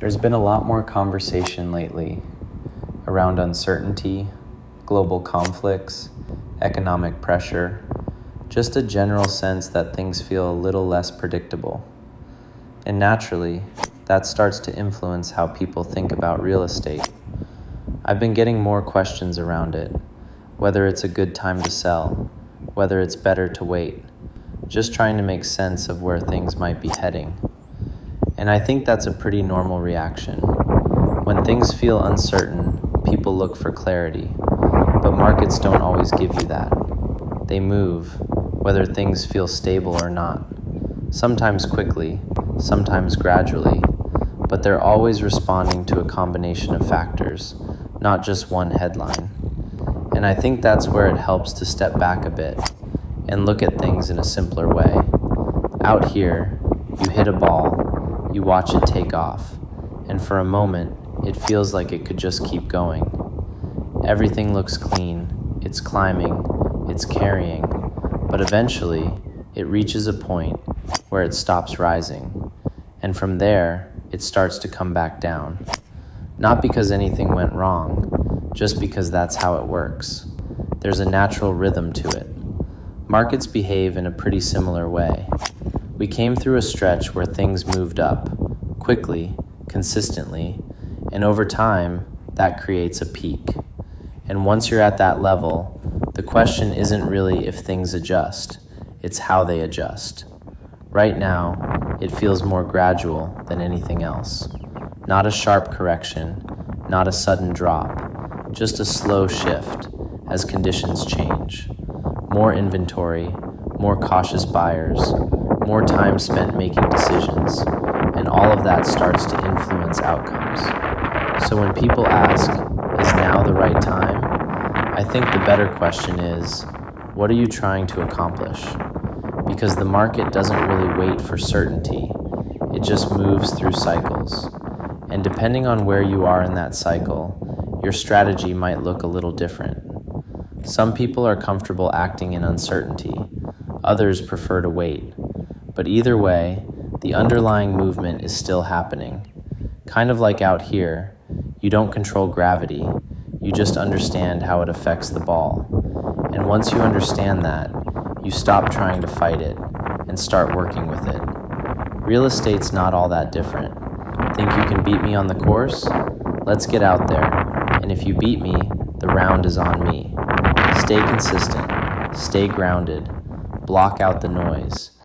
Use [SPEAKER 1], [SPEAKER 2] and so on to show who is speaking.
[SPEAKER 1] There's been a lot more conversation lately around uncertainty, global conflicts, economic pressure, just a general sense that things feel a little less predictable. And naturally, that starts to influence how people think about real estate. I've been getting more questions around it, whether it's a good time to sell, whether it's better to wait, just trying to make sense of where things might be heading. And I think that's a pretty normal reaction. When things feel uncertain, people look for clarity, but markets don't always give you that. They move, whether things feel stable or not, sometimes quickly, sometimes gradually, but they're always responding to a combination of factors, not just one headline. And I think that's where it helps to step back a bit and look at things in a simpler way. Out here, you hit a ball, you watch it take off, and for a moment, it feels like it could just keep going. Everything looks clean, it's climbing, it's carrying, but eventually, it reaches a point where it stops rising, and from there, it starts to come back down. Not because anything went wrong, just because that's how it works. There's a natural rhythm to it. Markets behave in a pretty similar way. We came through a stretch where things moved up, quickly, consistently, and over time, that creates a peak. And once you're at that level, the question isn't really if things adjust, it's how they adjust. Right now, it feels more gradual than anything else. Not a sharp correction, not a sudden drop, just a slow shift as conditions change. More inventory, more cautious buyers, more time spent making decisions, and all of that starts to influence outcomes. So when people ask, is now the right time? I think the better question is, what are you trying to accomplish? Because the market doesn't really wait for certainty, it just moves through cycles. And depending on where you are in that cycle, your strategy might look a little different. Some people are comfortable acting in uncertainty, others prefer to wait. But either way, the underlying movement is still happening. Kind of like out here, you don't control gravity, you just understand how it affects the ball. And once you understand that, you stop trying to fight it and start working with it. Real estate's not all that different. Think you can beat me on the course? Let's get out there. And if you beat me, the round is on me. Stay consistent, stay grounded, block out the noise,